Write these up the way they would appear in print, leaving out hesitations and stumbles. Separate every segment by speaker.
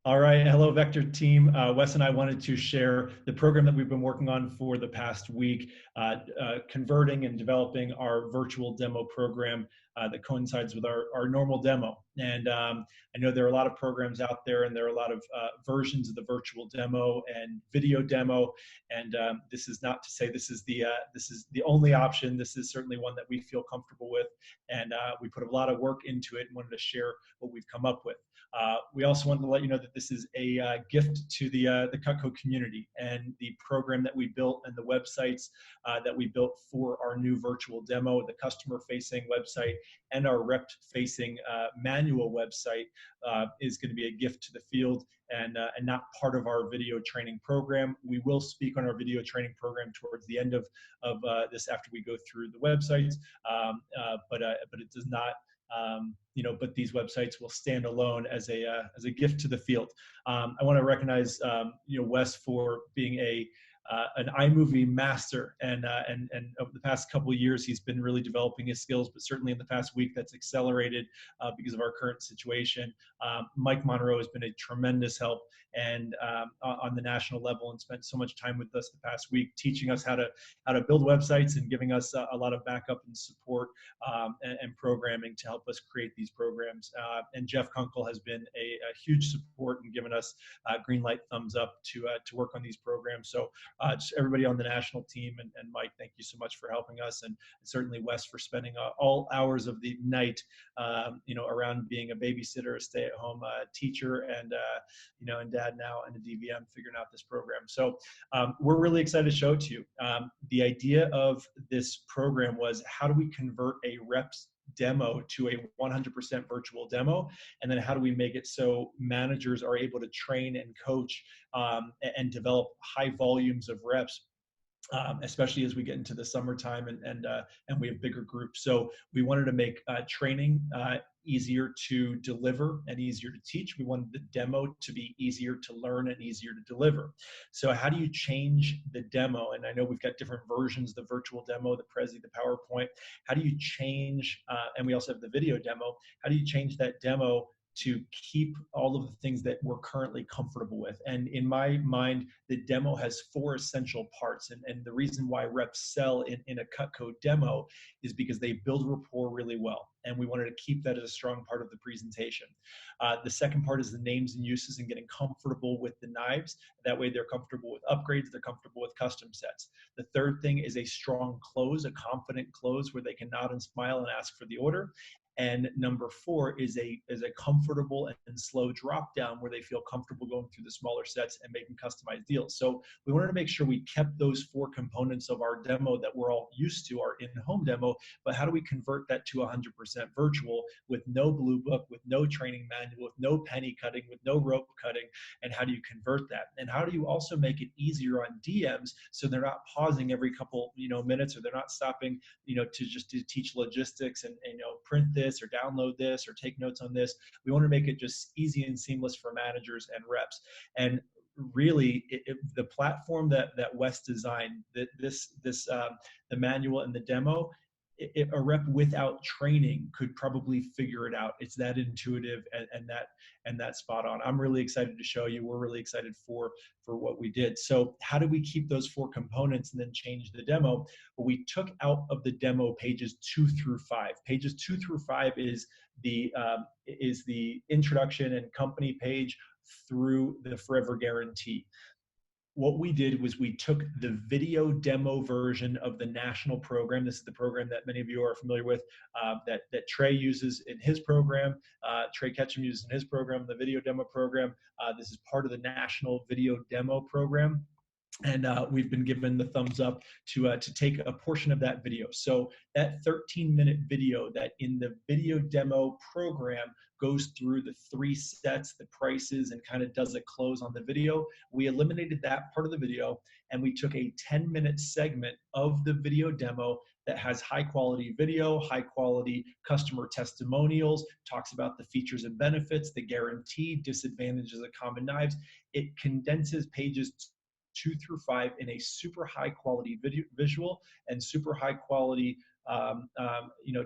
Speaker 1: All right. Hello, Vector team. Wes and I wanted to share the program that we've been working on for the past week, converting and developing our virtual demo program that coincides with our normal demo. And I know there are a lot of programs out there, and there are a lot of versions of the virtual demo and video demo. And this is not to say this is the only option. This is certainly one that we feel comfortable with, and we put a lot of work into it and wanted to share what we've come up with. We also wanted to let you know that this is a gift to the Cutco community, and the program that we built and the websites that we built for our new virtual demo, the customer-facing website and our rep-facing manual website is going to be a gift to the field and not part of our video training program. We will speak on our video training program towards the end of this after we go through the websites, but it does not. But these websites will stand alone as a gift to the field. I want to recognize Wes for being an iMovie master, and over the past couple of years he's been really developing his skills, but certainly in the past week that's accelerated because of our current situation. Mike Monroe has been a tremendous help and on the national level, and spent so much time with us the past week teaching us how to build websites and giving us a lot of backup and support and programming to help us create these programs. And Jeff Kunkel has been a huge support and given us green light, thumbs up to work on these programs. So just everybody on the national team, and Mike, thank you so much for helping us, and certainly Wes for spending all hours of the night, around being a babysitter, a stay-at-home teacher, and and dad now, and a DVM, figuring out this program. So we're really excited to show it to you. The idea of this program was, how do we convert a reps demo to a 100% virtual demo, and then how do we make it so managers are able to train and coach and develop high volumes of reps, especially as we get into the summertime and we have bigger groups. So we wanted to make training easier to deliver and easier to teach. We wanted the demo to be easier to learn and easier to deliver. So how do you change the demo? And I know we've got different versions, the virtual demo, the Prezi, the PowerPoint. How do you change, and we also have the video demo, how do you change that demo to keep all of the things that we're currently comfortable with? And in my mind, the demo has 4 essential parts. And the reason why reps sell in a Cutco demo is because they build rapport really well. And we wanted to keep that as a strong part of the presentation. The second part is the names and uses and getting comfortable with the knives. That way they're comfortable with upgrades, they're comfortable with custom sets. The third thing is a strong close, a confident close where they can nod and smile and ask for the order. And number 4 is a comfortable and slow drop down where they feel comfortable going through the smaller sets and making customized deals. So we wanted to make sure we kept those 4 components of our demo that we're all used to, our in-home demo, but how do we convert that to 100% virtual with no blue book, with no training manual, with no penny cutting, with no rope cutting, and how do you convert that? And how do you also make it easier on DMs so they're not pausing every couple minutes, or they're not stopping to teach logistics and print this or download this or take notes on this. We want to make it just easy and seamless for managers and reps. And really, the platform that Wes designed, the manual and the demo, a rep without training could probably figure it out. It's that intuitive and that spot on. I'm really excited to show you. We're really excited for what we did. So how do we keep those 4 components and then change the demo? Well, we took out of the demo pages 2 through 5. Pages 2 through 5 is the introduction and company page through the Forever Guarantee. What we did was we took the video demo version of the national program. This is the program that many of you are familiar with, that Trey uses in his program. Trey Ketchum uses in his program, the video demo program. This is part of the national video demo program. And we've been given the thumbs up to take a portion of that video. So that 13-minute video that in the video demo program goes through the 3 sets, the prices, and kind of does a close on the video. We eliminated that part of the video, and we took a 10-minute segment of the video demo that has high quality video, high quality customer testimonials, talks about the features and benefits, the guarantee, disadvantages of common knives. It condenses pages 2 through 5 in a super high quality visual and super high quality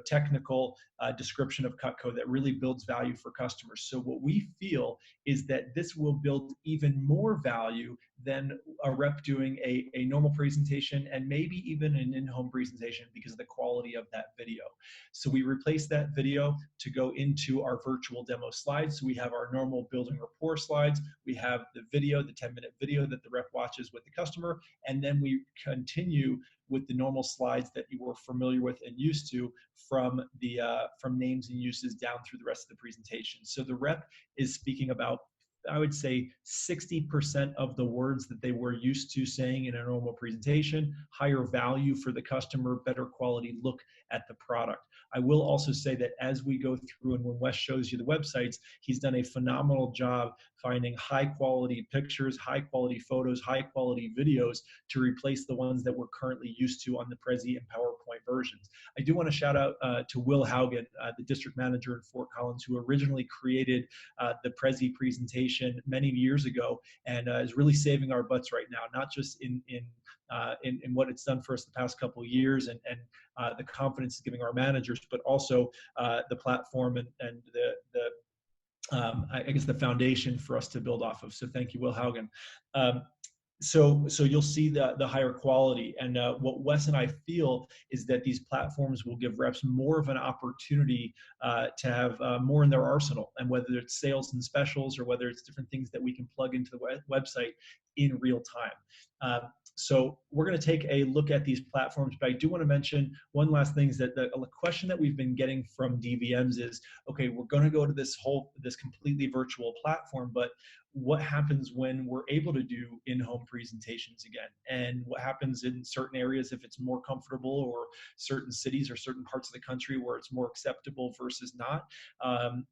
Speaker 1: technical description of Cutco that really builds value for customers. So what we feel is that this will build even more value than a rep doing a normal presentation and maybe even an in-home presentation because of the quality of that video. So we replace that video to go into our virtual demo slides. So we have our normal building rapport slides. We have the video, the 10-minute video that the rep watches with the customer, and then we continue with the normal slides that you were familiar with and used to from names and uses down through the rest of the presentation. So the rep is speaking about, I would say, 60% of the words that they were used to saying in a normal presentation, higher value for the customer, better quality look at the product. I will also say that as we go through and when Wes shows you the websites, he's done a phenomenal job finding high quality pictures, high quality photos, high quality videos to replace the ones that we're currently used to on the Prezi and PowerPoint versions. I do want to shout out to Will Haugen, the district manager in Fort Collins, who originally created the Prezi presentation many years ago and is really saving our butts right now, not just in what it's done for us the past couple of years and the confidence it's giving our managers, but also the platform and I guess the foundation for us to build off of. So thank you, Will Haugen. So you'll see the higher quality. And what Wes and I feel is that these platforms will give reps more of an opportunity to have more in their arsenal. And whether it's sales and specials or whether it's different things that we can plug into the website in real time. So we're going to take a look at these platforms, but I do want to mention one last thing is that the question that we've been getting from DVMs is, okay, we're going to go to this completely virtual platform, but what happens when we're able to do in-home presentations again? And what happens in certain areas if it's more comfortable, or certain cities or certain parts of the country where it's more acceptable versus not,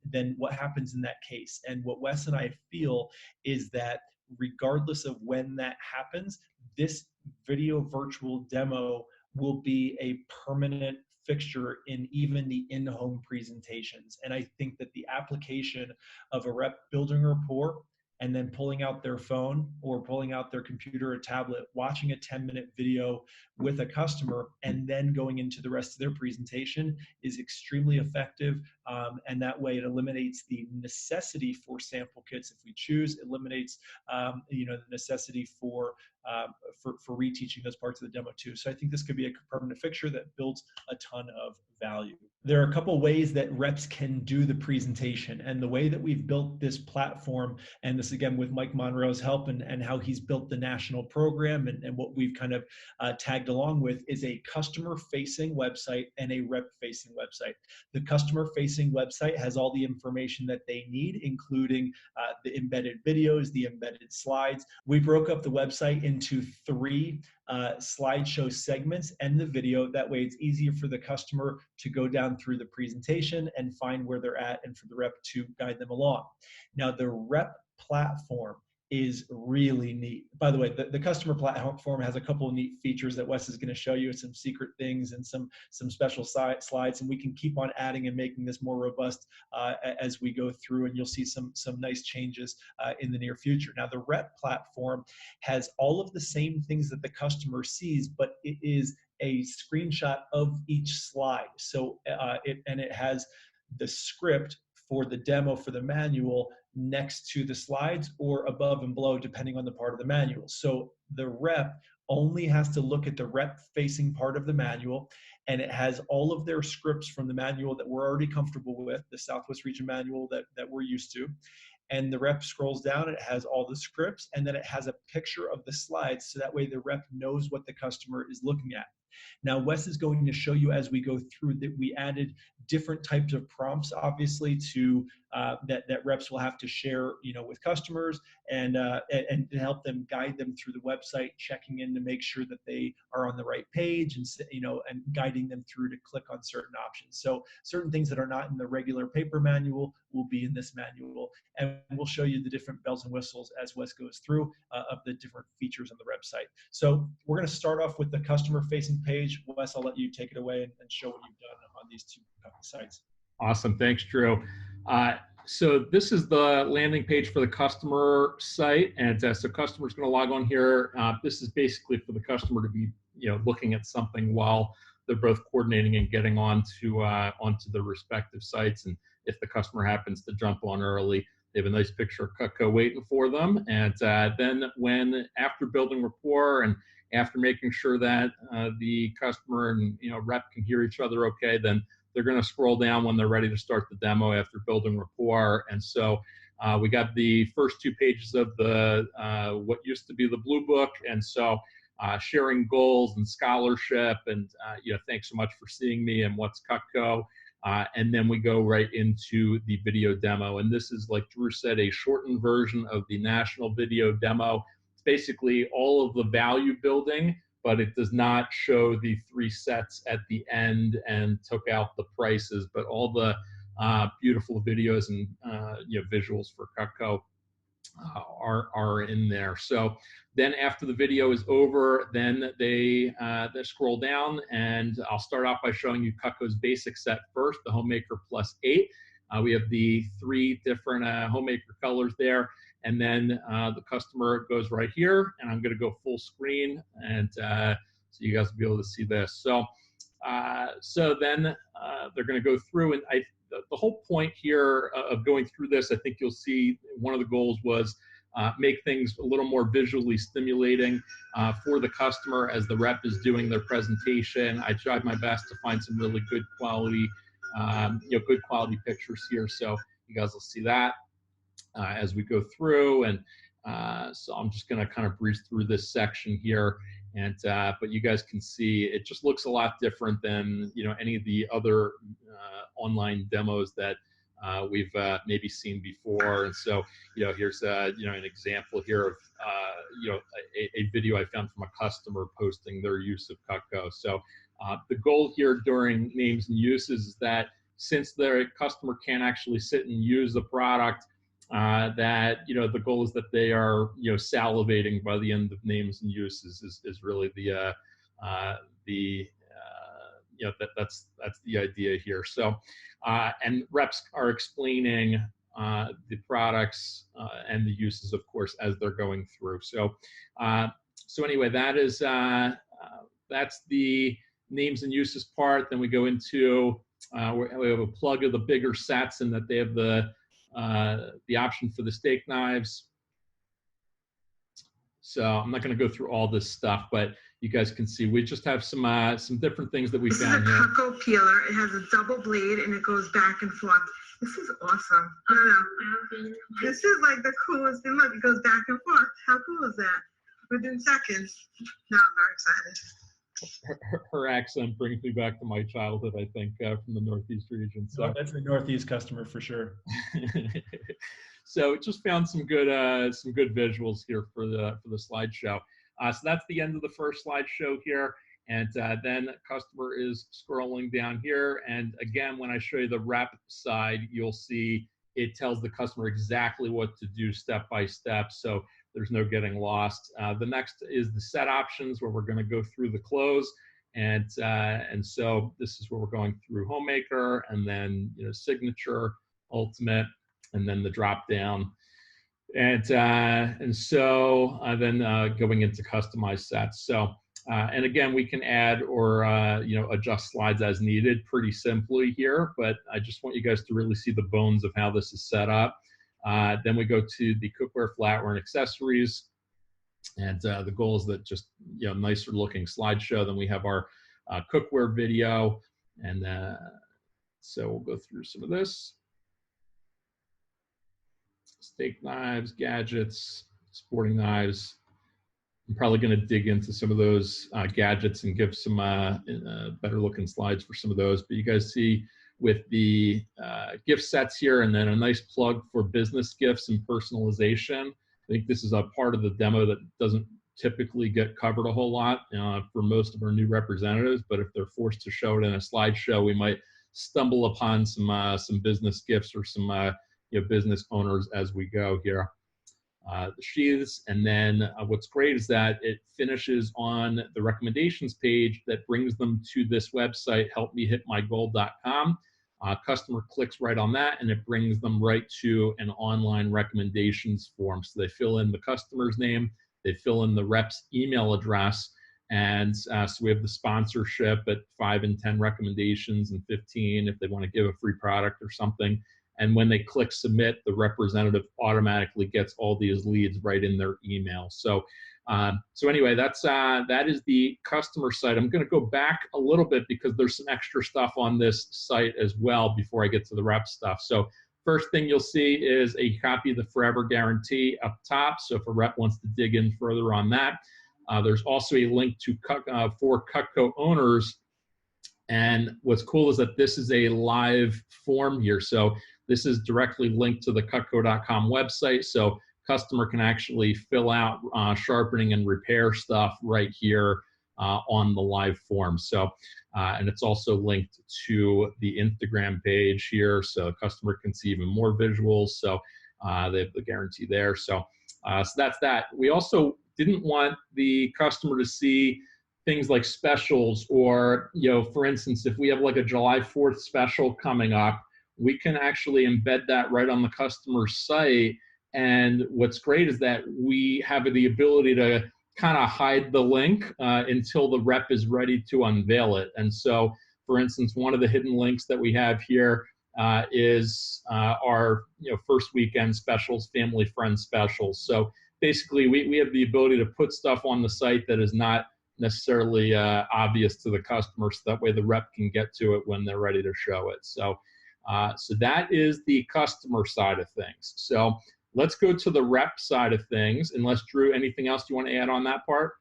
Speaker 1: then what happens in that case? And what Wes and I feel is that regardless of when that happens, this video virtual demo will be a permanent fixture in even the in-home presentations. And I think that the application of a rep building rapport and then pulling out their phone or pulling out their computer or tablet, watching a 10-minute video with a customer, and then going into the rest of their presentation is extremely effective. And that way it eliminates the necessity for sample kits if we choose, eliminates the necessity for reteaching those parts of the demo too. So I think this could be a permanent fixture that builds a ton of value. There are a couple of ways that reps can do the presentation, and the way that we've built this platform, and this again with Mike Monroe's help and how he's built the national program and what we've kind of tagged along with, is a customer facing website and a rep facing website. The customer facing website has all the information that they need, including the embedded videos, the embedded slides. We broke up the website into 3 slideshow segments and the video. That way it's easier for the customer to go down through the presentation and find where they're at, and for the rep to guide them along. Now the rep platform is really neat. By the way, the customer platform has a couple of neat features that Wes is going to show you, some secret things and some special slides, and we can keep on adding and making this more robust as we go through, and you'll see some nice changes in the near future. Now the rep platform has all of the same things that the customer sees, but it is a screenshot of each slide. So it has the script for the demo, for the manual, next to the slides or above and below, depending on the part of the manual. So the rep only has to look at the rep facing part of the manual, and it has all of their scripts from the manual that we're already comfortable with, the Southwest Region manual that we're used to. And the rep scrolls down, it has all the scripts, and then it has a picture of the slides, so that way the rep knows what the customer is looking at. Now, Wes is going to show you as we go through that we added different types of prompts, obviously, to that reps will have to share, with customers, and to help them guide them through the website, checking in to make sure that they are on the right page, and and guiding them through to click on certain options. So certain things that are not in the regular paper manual will be in this manual, and we'll show you the different bells and whistles as Wes goes through of the different features on the website. So we're going to start off with the customer-facing page. Wes, I'll let you take it away and show what you've done on these 2 sites.
Speaker 2: Awesome. Thanks, Drew. So this is the landing page for the customer site. And so customer's going to log on here. This is basically for the customer to be looking at something while they're both coordinating and getting onto the respective sites. And if the customer happens to jump on early, they have a nice picture of Cutco waiting for them. And then after building rapport and after making sure that the customer and rep can hear each other okay, then they're going to scroll down when they're ready to start the demo after building rapport. And so we got the first 2 pages of the what used to be the Blue Book, and so sharing goals and scholarship, and thanks so much for seeing me and what's Cutco. And then we go right into the video demo. And this is, like Drew said, a shortened version of the national video demo. It's basically all of the value building, but it does not show the 3 sets at the end and took out the prices, but all the beautiful videos and visuals for Cutco are in there. So then after the video is over, then they scroll down, and I'll start off by showing you Cutco's basic set first, the Homemaker Plus 8. We have the 3 different Homemaker colors there, and then the customer goes right here, and I'm going to go full screen, and so you guys will be able to see this. So then they're going to go through, and the whole point here of going through this, I think you'll see one of the goals was make things a little more visually stimulating for the customer as the rep is doing their presentation. I tried my best to find some really good quality, good quality pictures here, so you guys will see that as we go through. And so I'm just going to kind of breeze through this section here. And but you guys can see it just looks a lot different than any of the other online demos that we've maybe seen before. And so here's an example here of a video I found from a customer posting their use of Cutco. So the goal here during names and uses is that since their customer can't actually sit and use the product, that the goal is that they are salivating by the end of names and uses is really that's the idea here. So and reps are explaining the products and the uses, of course, as they're going through. So so anyway, that is that's the names and uses part. Then we go into we have a plug of the bigger sets, and that they have the option for the steak knives. So I'm not going to go through all this stuff, but you guys can see we just have some different things that we found here.
Speaker 3: This is a Cutco peeler. It has a double blade and it goes back and forth. This is awesome. I don't know. This is like the coolest thing. Look, it goes back and forth. How cool is that? Within seconds. Now I'm very excited.
Speaker 2: Her accent brings me back to my childhood, I think, from the Northeast region. So
Speaker 1: that's the Northeast customer for sure.
Speaker 2: So just found some good visuals here for the slideshow. So that's the end of the first slideshow here, and then customer is scrolling down here. And again, when I show you the rep side, you'll see it tells the customer exactly what to do step by step. So there's no getting lost. The next is the set options, where we're going to go through the close, and so this is where we're going through Homemaker, and then Signature, Ultimate, and then the drop down, and so then going into customized sets. So and again, we can add or adjust slides as needed pretty simply here, but I just want you guys to really see the bones of how this is set up. Then we go to the cookware, flatware, and accessories, and the goal is that just nicer looking slideshow. Then we have our cookware video, and so we'll go through some of this. Steak knives, gadgets, sporting knives. I'm probably going to dig into some of those gadgets and give some better looking slides for some of those. But you guys see with the gift sets here, and then a nice plug for business gifts and personalization. I think this is a part of the demo that doesn't typically get covered a whole lot for most of our new representatives, but if they're forced to show it in a slideshow, we might stumble upon some business gifts or some business owners as we go here. The sheaths, and then what's great is that it finishes on the recommendations page that brings them to this website, helpmehitmygoal.com. Customer clicks right on that, and it brings them right to an online recommendations form. So they fill in the customer's name, they fill in the rep's email address, And so we have the sponsorship at 5 and 10 recommendations and 15 if they want to give a free product or something. And when they click submit, the representative automatically gets all these leads right in their email. So anyway, that is the customer side. I'm going to go back a little bit because there's some extra stuff on this site as well before I get to the rep stuff. So first thing you'll see is a copy of the Forever Guarantee up top. So if a rep wants to dig in further on that, there's also a link to for Cutco owners. And what's cool is that this is a live form here. So this is directly linked to the Cutco.com website. So customer can actually fill out sharpening and repair stuff right here on the live form. So, and it's also linked to the Instagram page here. So customer can see even more visuals. So they have the guarantee there. So that's that. We also didn't want the customer to see things like specials, or, for instance, if we have like a July 4th special coming up, we can actually embed that right on the customer's site. And what's great is that we have the ability to kind of hide the link until the rep is ready to unveil it. And so, for instance, one of the hidden links that we have here is our first weekend specials, family friend specials. So basically, we have the ability to put stuff on the site that is not necessarily obvious to the customer, so that way the rep can get to it when they're ready to show it. So, so that is the customer side of things. So let's go to the rep side of things. Unless, Drew, anything else you want to add on that part?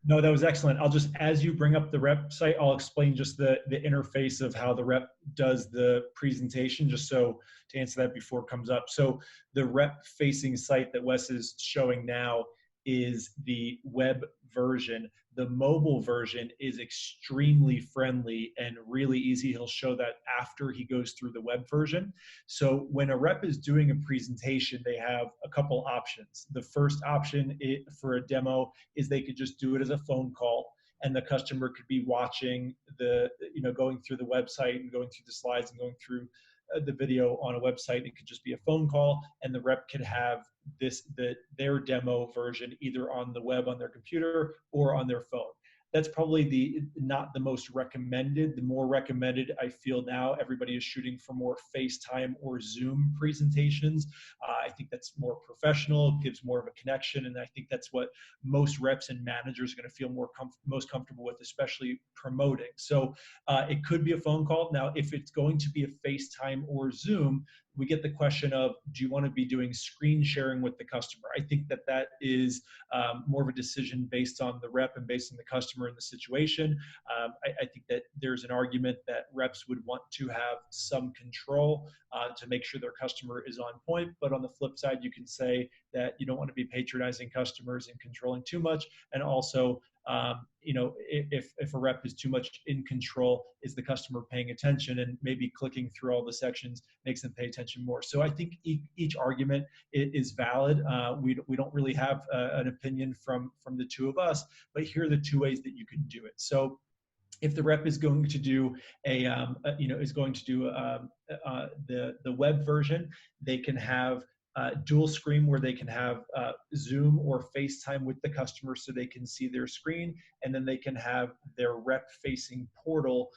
Speaker 1: No, that was excellent. I'll just, as you bring up the rep site, I'll explain just the interface of how the rep does the presentation, just so to answer that before it comes up. So the rep facing site that Wes is showing now is the web version. The mobile version is extremely friendly and really easy. He'll show that after he goes through the web version. So when a rep is doing a presentation, they have a couple options. The first option for a demo is they could just do it as a phone call, and the customer could be watching going through the website and going through the slides and going through the video on a website. It could just be a phone call, and the rep could have their demo version either on the web on their computer or on their phone. That's probably not the most recommended. The more recommended, I feel now, everybody is shooting for more FaceTime or Zoom presentations. I think that's more professional, gives more of a connection, and I think that's what most reps and managers are going to feel most comfortable with, especially promoting. So it could be a phone call. Now, if it's going to be a FaceTime or Zoom, we get the question of, do you want to be doing screen sharing with the customer? I think that is more of a decision based on the rep and based on the customer and the situation. I think that there's an argument that reps would want to have some control to make sure their customer is on point. But on the flip side, you can say that you don't want to be patronizing customers and controlling too much. And also, if a rep is too much in control, is the customer paying attention? And maybe clicking through all the sections makes them pay attention more. So I think each argument is valid. We don't really have an opinion from the two of us, but here are the two ways that you can do it. So if the rep is going to do the web version, they can have dual screen where they can have Zoom or FaceTime with the customer so they can see their screen, and then they can have their rep facing portal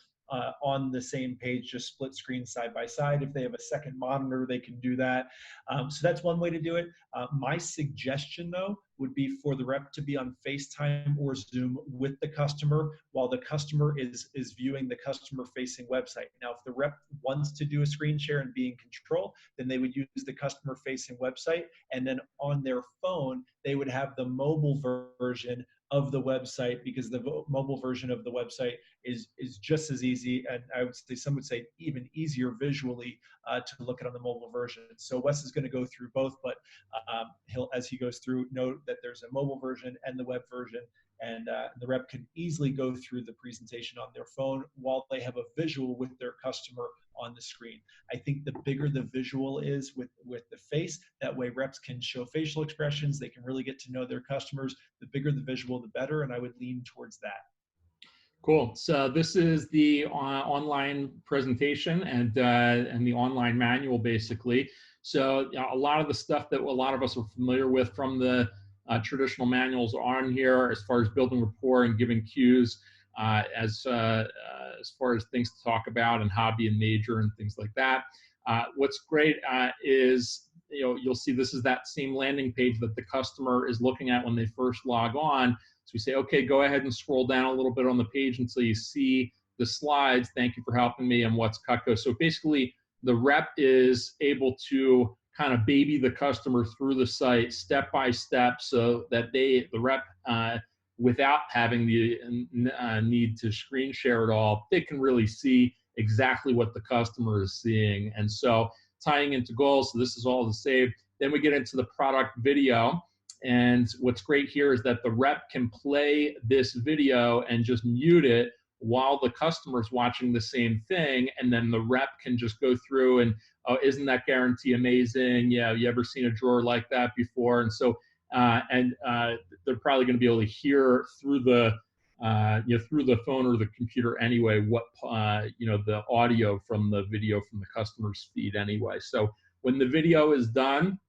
Speaker 1: on the same page, just split screen side by side. If they have a second monitor, they can do that. So that's one way to do it. My suggestion, though, would be for the rep to be on FaceTime or Zoom with the customer while the customer is viewing the customer-facing website. Now, if the rep wants to do a screen share and be in control, then they would use the customer-facing website, and then on their phone, they would have the mobile version of the website, because the mobile version of the website is just as easy, and I would say some would say even easier visually to look at on the mobile version. So Wes is going to go through both, but he'll, as he goes through, note that there's a mobile version and the web version, and the rep can easily go through the presentation on their phone while they have a visual with their customer on the screen. I think the bigger the visual is with the face, that way reps can show facial expressions, they can really get to know their customers. The bigger the visual, the better, and I would lean towards that.
Speaker 2: Cool. So this is the online presentation and the online manual, basically. So a lot of the stuff that a lot of us are familiar with from the traditional manuals are on here as far as building rapport and giving cues, as far as things to talk about and hobby and major and things like that. What's great is, you'll see this is that same landing page that the customer is looking at when they first log on. So we say, okay, go ahead and scroll down a little bit on the page until you see the slides. Thank you for helping me, and what's Cutco. So basically, the rep is able to kind of baby the customer through the site step by step, so that the rep, without having the need to screen share it all, they can really see exactly what the customer is seeing. And so tying into goals, so this is all the same. Then we get into the product video. And what's great here is that the rep can play this video and just mute it while the customer's watching the same thing. And then the rep can just go through and, oh, isn't that guarantee amazing? Yeah, you ever seen a drawer like that before? And so, they're probably going to be able to hear through the, through the phone or the computer anyway, what, the audio from the video from the customer's feed anyway. So when the video is done,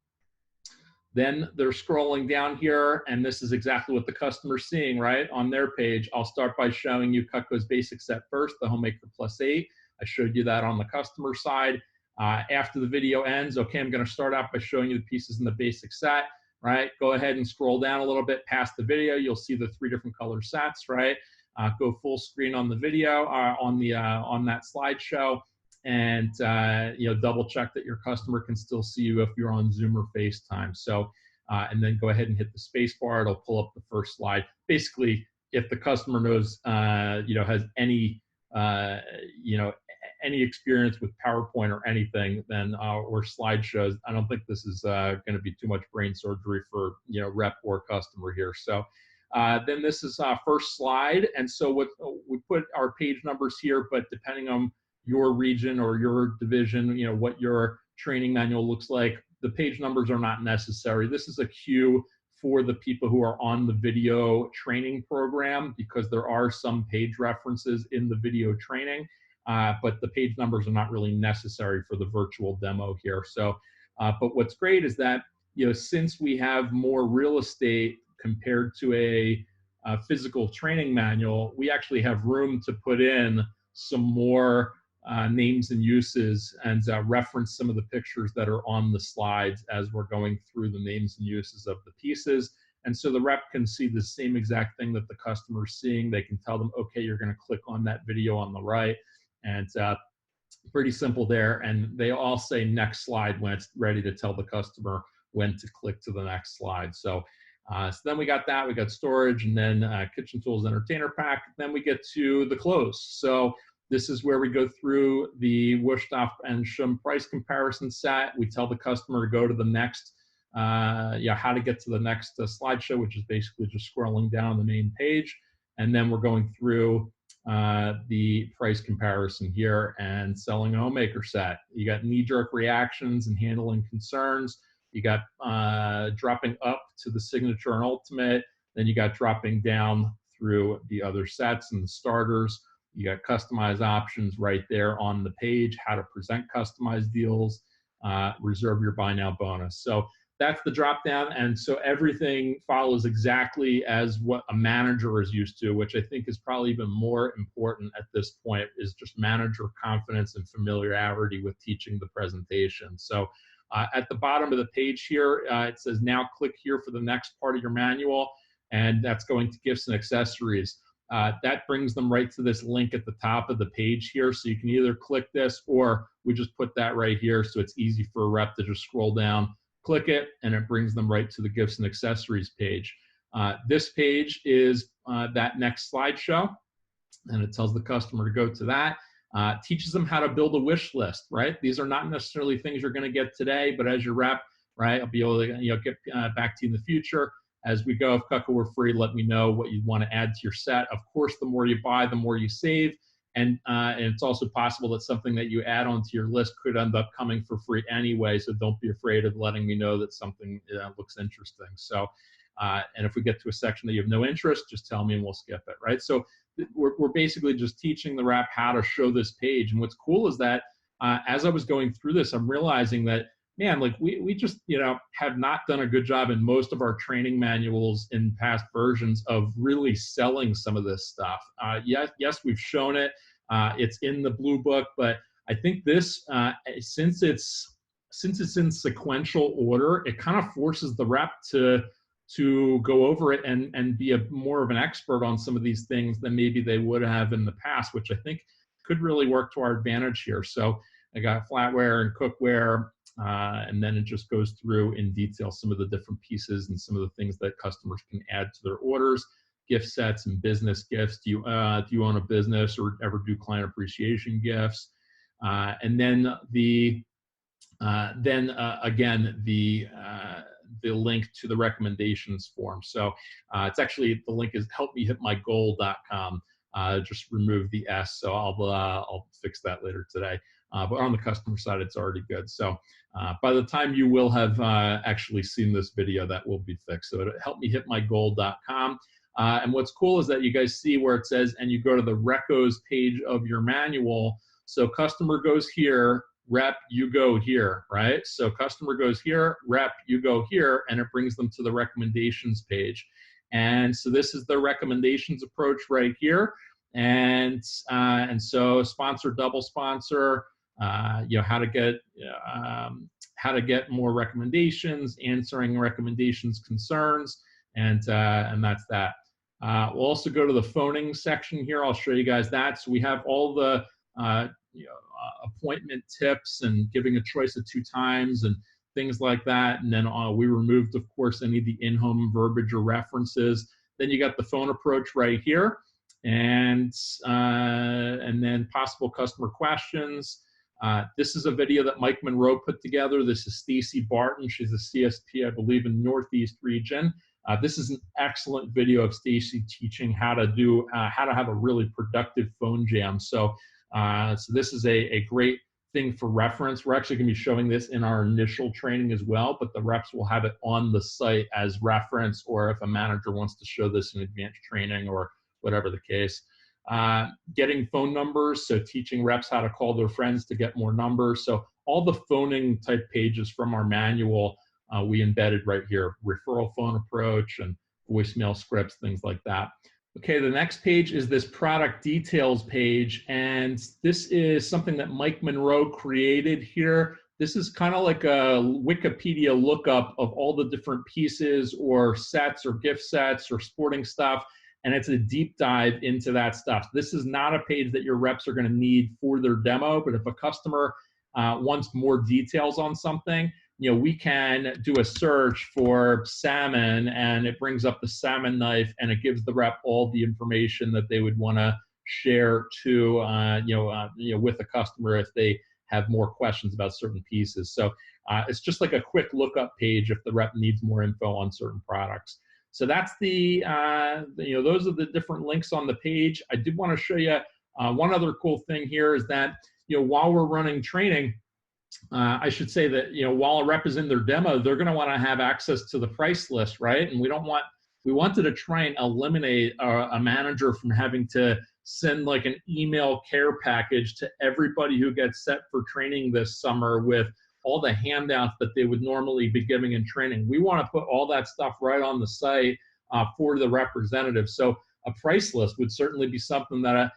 Speaker 2: then they're scrolling down here, and this is exactly what the customer's seeing, right? On their page, I'll start by showing you Cutco's basic set first, the Homemaker Plus 8. I showed you that on the customer side. After the video ends, okay, I'm gonna start out by showing you the pieces in the basic set, right? Go ahead and scroll down a little bit past the video. You'll see the 3 different color sets, right? Go full screen on the video, on that slideshow, and double check that your customer can still see you if you're on Zoom or FaceTime. So, and then go ahead and hit the space bar. It'll pull up the first slide. Basically, if the customer knows, has any, any experience with PowerPoint or anything, then or slideshows, I don't think this is going to be too much brain surgery for rep or customer here. So. Then this is first slide, and so what we put our page numbers here, but depending on your region or your division, what your training manual looks like, the page numbers are not necessary. This is a cue for the people who are on the video training program, because there are some page references in the video training, but the page numbers are not really necessary for the virtual demo here. So, but what's great is that, since we have more real estate compared to a physical training manual, we actually have room to put in some more names and uses, and reference some of the pictures that are on the slides as we're going through the names and uses of the pieces. And so the rep can see the same exact thing that the customer is seeing. They can tell them, okay, you're going to click on that video on the right, and pretty simple there. And they all say next slide when it's ready to tell the customer when to click to the next slide. So then we got that, we got storage, and then kitchen tools entertainer pack. Then we get to the close. So this is where we go through the Wusthof and Schum price comparison set. We tell the customer to go to the next, how to get to the next slideshow, which is basically just scrolling down the main page. And then we're going through the price comparison here and selling a homemaker set. You got knee-jerk reactions and handling concerns. You got dropping up to the signature and ultimate. Then you got dropping down through the other sets and the starters. You got customized options right there on the page, how to present customized deals, reserve your buy now bonus. So that's the drop down. And so everything follows exactly as what a manager is used to, which I think is probably even more important at this point, is just manager confidence and familiarity with teaching the presentation. So at the bottom of the page here, it says now click here for the next part of your manual, and that's going to gifts and accessories. That brings them right to this link at the top of the page here. So you can either click this, or we just put that right here so it's easy for a rep to just scroll down, click it, and it brings them right to the gifts and accessories page. This page is that next slideshow, and it tells the customer to go to that. Teaches them how to build a wish list, right? These are not necessarily things you're going to get today, but as your rep, right, I'll be able to get back to you in the future. As we go, if Cutco were free, let me know what you want to add to your set. Of course, the more you buy, the more you save. And it's also possible that something that you add onto your list could end up coming for free anyway. So don't be afraid of letting me know that something looks interesting. So, and if we get to a section that you have no interest, just tell me and we'll skip it, right? So we're basically just teaching the rep how to show this page. And what's cool is that as I was going through this, I'm realizing that man, like we just, have not done a good job in most of our training manuals in past versions of really selling some of this stuff. Yes, we've shown it. It's in the blue book, but I think this, since it's in sequential order, it kind of forces the rep to go over it and be more of an expert on some of these things than maybe they would have in the past, which I think could really work to our advantage here. So I got flatware and cookware, and then it just goes through in detail some of the different pieces and some of the things that customers can add to their orders, gift sets and business gifts. Do you own a business or ever do client appreciation gifts? And then again, the link to the recommendations form. So it's actually, the link is helpmehitmygoal.com. Just remove the S, so I'll fix that later today. But on the customer side, it's already good. So by the time you will have actually seen this video, that will be fixed. So at helpmehitmygoal.com. And what's cool is that you guys see where it says, and you go to the recos page of your manual. So customer goes here, rep, you go here, right? So customer goes here, rep, you go here, and it brings them to the recommendations page. And so this is the recommendations approach right here. And so sponsor, double sponsor, how to get more recommendations, answering recommendations, concerns, and that's that. We'll also go to the phoning section here. I'll show you guys that. So we have all the appointment tips and giving a choice of 2 times and things like that. And then we removed, of course, any of the in-home verbiage or references. Then you got the phone approach right here, and then possible customer questions. This is a video that Mike Monroe put together. This is Stacy Barton. She's a CSP, I believe, in Northeast region. This is an excellent video of Stacy teaching how to have a really productive phone jam. So this is a great thing for reference. We're actually going to be showing this in our initial training as well, but the reps will have it on the site as reference, or if a manager wants to show this in advanced training or whatever the case. Getting phone numbers, so teaching reps how to call their friends to get more numbers. So all the phoning type pages from our manual, we embedded right here, referral phone approach and voicemail scripts, things like that. Okay, the next page is this product details page, and this is something that Mike Monroe created here. This is kind of like a Wikipedia lookup of all the different pieces or sets or gift sets or sporting stuff, and it's a deep dive into that stuff. This is not a page that your reps are going to need for their demo, but if a customer wants more details on something, we can do a search for salmon, and it brings up the salmon knife, and it gives the rep all the information that they would want to share to, with the customer if they have more questions about certain pieces. So it's just like a quick lookup page if the rep needs more info on certain products. So that's those are the different links on the page. I did want to show you one other cool thing here is that, while we're running training, I should say that, while a rep is in their demo, they're going to want to have access to the price list, right? And we wanted to try and eliminate a manager from having to send like an email care package to everybody who gets set for training this summer with all the handouts that they would normally be giving in training. We want to put all that stuff right on the site for the representative. So a price list would certainly be something that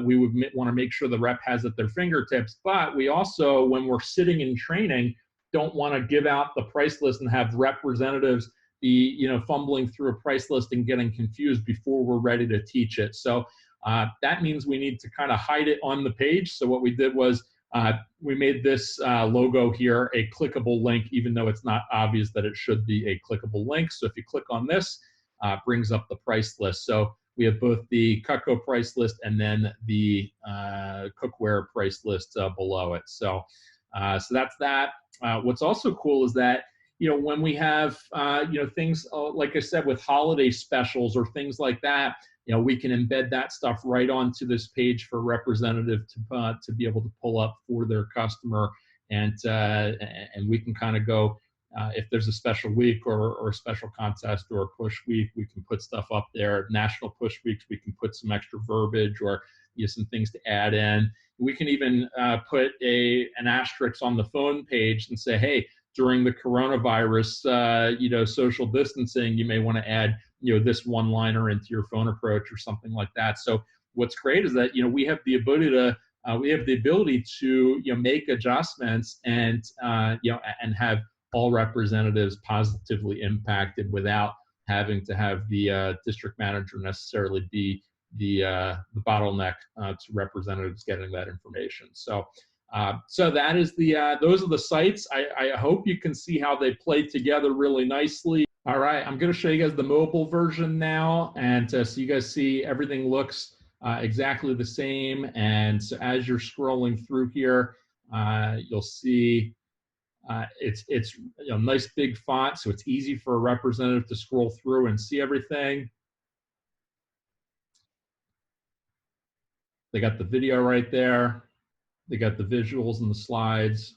Speaker 2: we would want to make sure the rep has at their fingertips. But we also, when we're sitting in training, don't want to give out the price list and have representatives be, fumbling through a price list and getting confused before we're ready to teach it. So that means we need to kind of hide it on the page. So what we did was we made this logo here a clickable link, even though it's not obvious that it should be a clickable link. So if you click on this, it brings up the price list. So we have both the Cutco price list and then the cookware price list below it. So that's that. What's also cool is that, when we have, things, like I said, with holiday specials or things like that, we can embed that stuff right onto this page for representative to be able to pull up for their customer. And we can kind of go, if there's a special week or a special contest or a push week, we can put stuff up there. National push weeks, we can put some extra verbiage, or some things to add in. We can even put an asterisk on the phone page and say, hey, during the coronavirus, social distancing, you may want to add, this one-liner into your phone approach or something like that. So what's great is that, we have the ability to make adjustments and have all representatives positively impacted without having to have the district manager necessarily be the bottleneck to representatives getting that information. So that is those are the sites. I hope you can see how they play together really nicely. All right, I'm going to show you guys the mobile version now, and so you guys see everything looks exactly the same. And so as you're scrolling through here, you'll see it's nice big font, so it's easy for a representative to scroll through and see everything. They got the video right there. They got the visuals and the slides.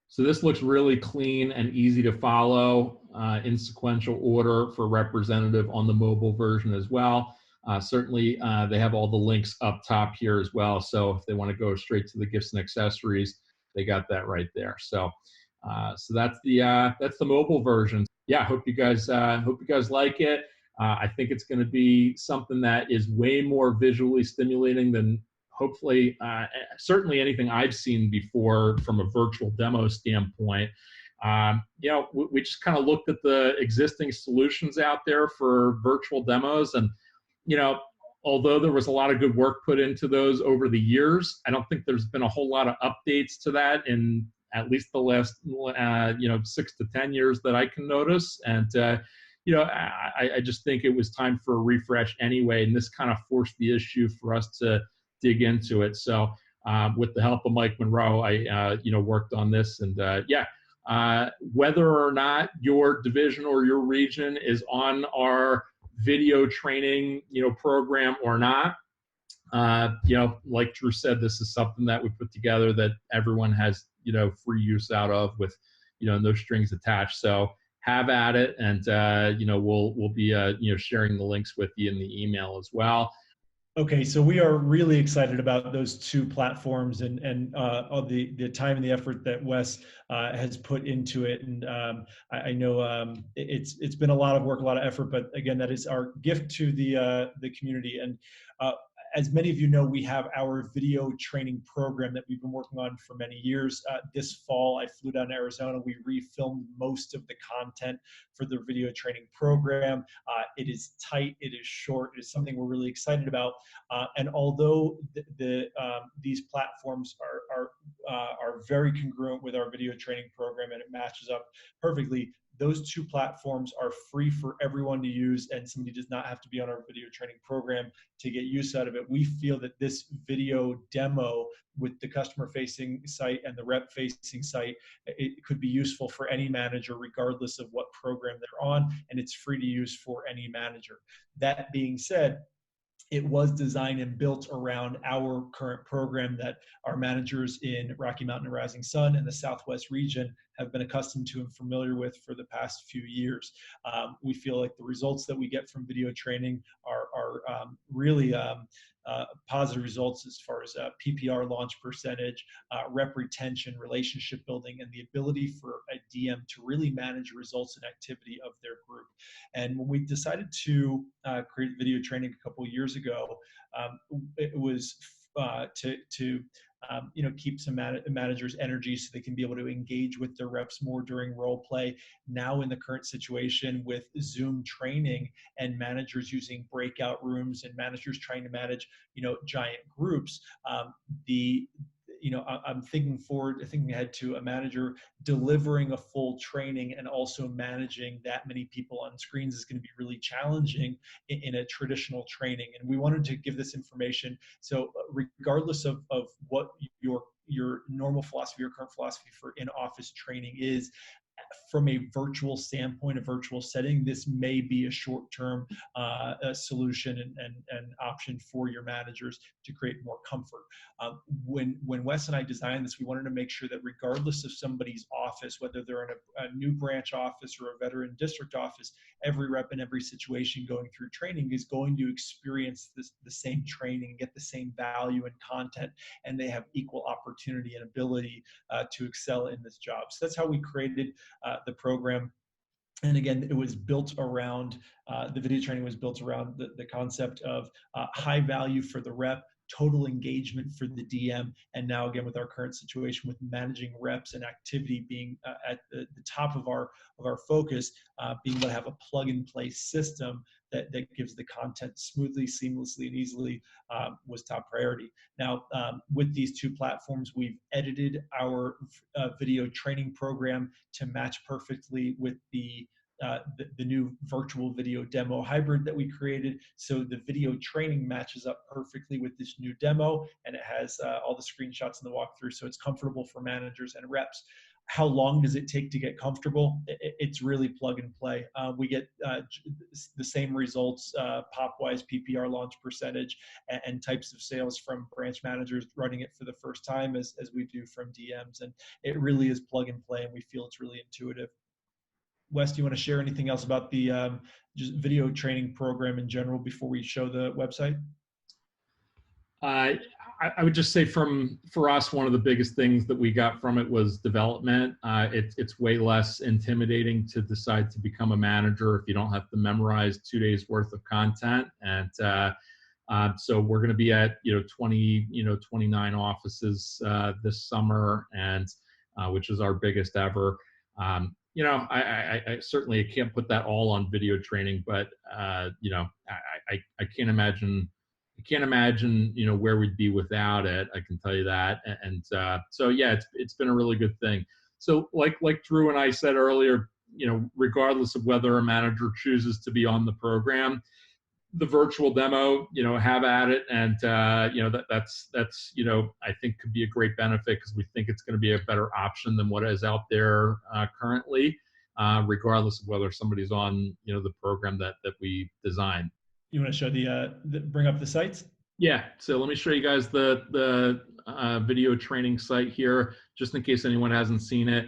Speaker 2: So this looks really clean and easy to follow in sequential order for representative on the mobile version as well. Certainly, they have all the links up top here as well. So if they want to go straight to the gifts and accessories, they got that right there. So, that's the mobile version. Yeah, hope you guys like it. I think it's going to be something that is way more visually stimulating than hopefully, certainly anything I've seen before from a virtual demo standpoint. We just kind of looked at the existing solutions out there for virtual demos, and although there was a lot of good work put into those over the years, I don't think there's been a whole lot of updates to that in at least the last 6 to 10 years that I can notice. And I just think it was time for a refresh anyway, and this kind of forced the issue for us to dig into it. So with the help of Mike Monroe, I worked on this, and whether or not your division or your region is on our video training program or not, like Drew said, this is something that we put together that everyone has free use out of with no strings attached. So have at it, and we'll be sharing the links with you in the email as well.
Speaker 1: Okay, so we are really excited about those two platforms and all the time and the effort that Wes has put into it. And I know it's been a lot of work, a lot of effort, but again, that is our gift to the community. And as many of you know, we have our video training program that we've been working on for many years. This fall, I flew down to Arizona. We refilmed most of the content for the video training program. It is tight, it is short, it is something we're really excited about. And although these platforms are very congruent with our video training program and it matches up perfectly, those two platforms are free for everyone to use, and somebody does not have to be on our video training program to get use out of it. We feel that this video demo with the customer-facing site and the rep-facing site, it could be useful for any manager regardless of what program they're on, and it's free to use for any manager. That being said, it was designed and built around our current program that our managers in Rocky Mountain and Rising Sun and the Southwest region have been accustomed to and familiar with for the past few years. We feel like the results that we get from video training are really positive results as far as PPR launch percentage, rep retention, relationship building, and the ability for a DM to really manage results and activity of their group. And when we decided to create video training a couple of years ago, it was to keep some managers' energy so they can be able to engage with their reps more during role play. Now in the current situation with Zoom training and managers using breakout rooms and managers trying to manage, giant groups, I'm thinking ahead to a manager delivering a full training and also managing that many people on screens is going to be really challenging in a traditional training. And we wanted to give this information. So regardless of what your normal philosophy or current philosophy for in-office training is, from a virtual standpoint, a virtual setting, this may be a short-term solution and option for your managers to create more comfort. When Wes and I designed this, we wanted to make sure that regardless of somebody's office, whether they're in a new branch office or a veteran district office, every rep in every situation going through training is going to experience the same training, get the same value and content, and they have equal opportunity and ability to excel in this job. So that's how we created the program. And again, it was built around, the video training was built around the concept of high value for the rep, total engagement for the DM, and now again with our current situation with managing reps and activity being at the top of our focus, being able to have a plug-and-play system that gives the content smoothly, seamlessly, and easily was top priority. Now, with these two platforms, we've edited our video training program to match perfectly with the new virtual video demo hybrid that we created. So the video training matches up perfectly with this new demo, and it has all the screenshots in the walkthrough, so it's comfortable for managers and reps. How long does it take to get comfortable? It's really plug and play. We get the same results, pop-wise, PPR launch percentage, and types of sales from branch managers running it for the first time as we do from DMs. And it really is plug and play, and we feel it's really intuitive. Wes, do you want to share anything else about the just video training program in general before we show the website?
Speaker 2: I would just say for us, one of the biggest things that we got from it was development. It's way less intimidating to decide to become a manager if you don't have to memorize 2 days worth of content. And so we're going to be at 29 offices this summer, and which is our biggest ever. I certainly can't put that all on video training, but I can't imagine. I can't imagine, where we'd be without it. I can tell you that. And so yeah, it's been a really good thing. So like Drew and I said earlier, regardless of whether a manager chooses to be on the program, the virtual demo, have at it. And that's I think could be a great benefit, because we think it's going to be a better option than what is out there currently, regardless of whether somebody's on the program that we designed.
Speaker 1: You want to show bring up the sites?
Speaker 2: Yeah, so let me show you guys the video training site here, just in case anyone hasn't seen it.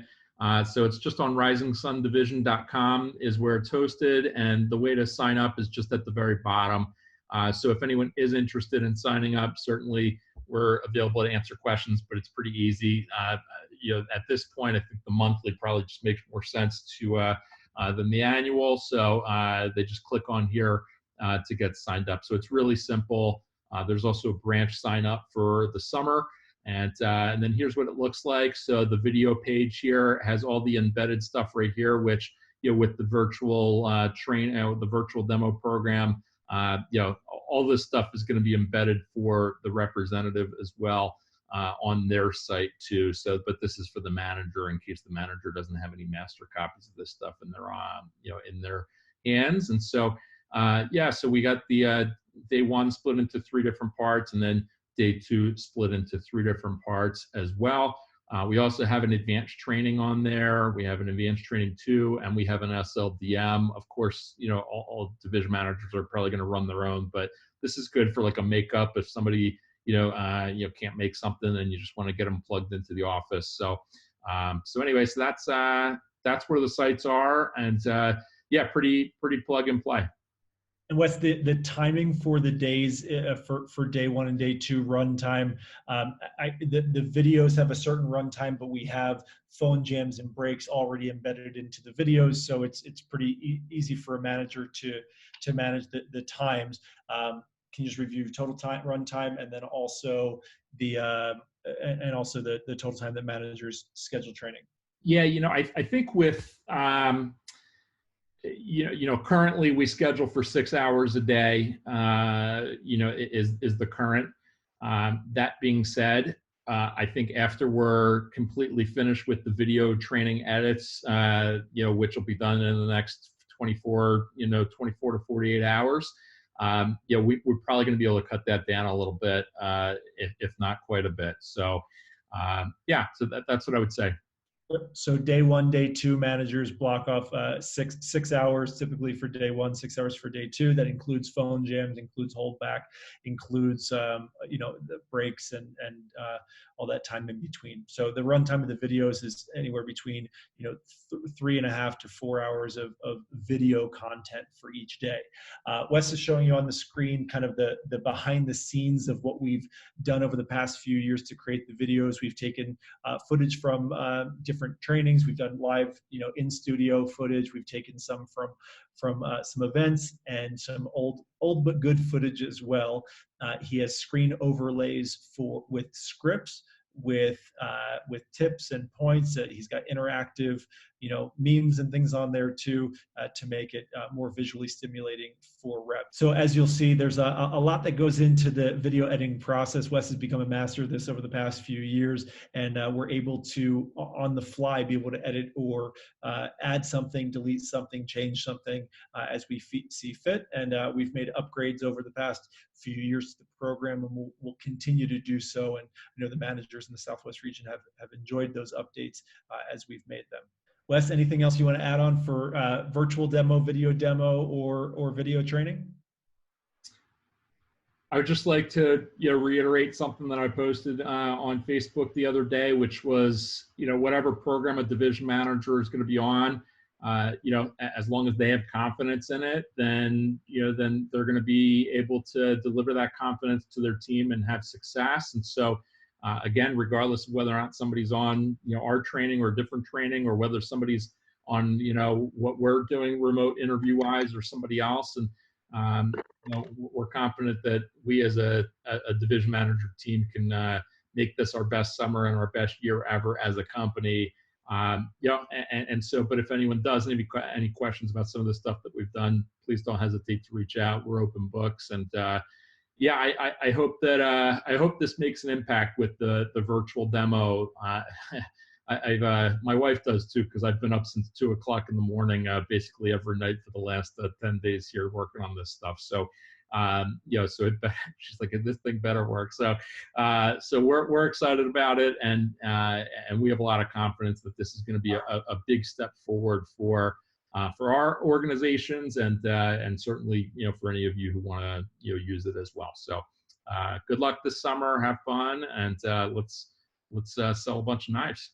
Speaker 2: So it's just on risingsundivision.com is where it's hosted, and the way to sign up is just at the very bottom. So if anyone is interested in signing up, certainly we're available to answer questions, but it's pretty easy. At this point, I think the monthly probably just makes more sense than the annual. So they just click on here to get signed up. So it's really simple. There's also a branch sign up for the summer. And then here's what it looks like. So the video page here has all the embedded stuff right here, which, with the virtual the virtual demo program, all this stuff is going to be embedded for the representative as well on their site too. So, but this is for the manager in case the manager doesn't have any master copies of this stuff in their hands. And so, so we got the day one split into 3 different parts, and then day 2 split into 3 different parts as well. We also have an advanced training on there. We have an advanced training 2, and we have an SLDM. Of course, all division managers are probably going to run their own, but this is good for like a makeup if somebody can't make something and you just want to get them plugged into the office. So anyway, so that's where the sites are, and pretty plug and play.
Speaker 1: And what's the timing for the days for day 1 and day 2 runtime? The videos have a certain runtime, but we have phone jams and breaks already embedded into the videos, so it's pretty easy for a manager to manage the times. Can you just review total time runtime, and then also the total time that managers schedule training?
Speaker 2: Yeah, I think with currently we schedule for 6 hours a day, is the current. That being said, I think after we're completely finished with the video training edits, which will be done in the next 24 to 48 hours, we're probably going to be able to cut that down a little bit, if not quite a bit. So, so that's what I would say.
Speaker 1: Yep. So day one, day two, managers block off 6 hours typically for day one, 6 hours for day two. That includes phone jams, includes holdback, includes the breaks and all that time in between. So the runtime of the videos is anywhere between 3.5 to 4 hours of video content for each day. Wes is showing you on the screen kind of the behind the scenes of what we've done over the past few years to create the videos. We've taken footage from different trainings. We've done live, in studio footage. We've taken some from some events and some old but good footage as well. He has screen overlays with scripts, with tips and points. He's got interactive, memes and things on there too, to make it more visually stimulating for reps. So as you'll see, there's a lot that goes into the video editing process. Wes has become a master of this over the past few years, and we're able to, on the fly, be able to edit or add something, delete something, change something as we see fit. And we've made upgrades over the past few years to the program, and we'll continue to do so. And the managers in the Southwest region have enjoyed those updates as we've made them. Wes, anything else you want to add on for virtual demo, video demo, or video training?
Speaker 2: I would just like to reiterate something that I posted on Facebook the other day, which was whatever program a division manager is going to be on, as long as they have confidence in it, then they're going to be able to deliver that confidence to their team and have success. And so again, regardless of whether or not somebody's on our training or different training, or whether somebody's on what we're doing remote interview wise or somebody else, and we're confident that we as a division manager team can make this our best summer and our best year ever as a company. And so, but if anyone does any questions about some of the stuff that we've done, please don't hesitate to reach out. We're open books. And I hope that I hope this makes an impact with the virtual demo. My wife does too, because I've been up since 2 o'clock in the morning, basically every night for the last 10 days here working on this stuff. So, so she's like, this thing better work. So, we're excited about it, and we have a lot of confidence that this is going to be a big step forward for our organizations, and certainly for any of you who want to use it as well. So, good luck this summer. Have fun, and let's sell a bunch of knives.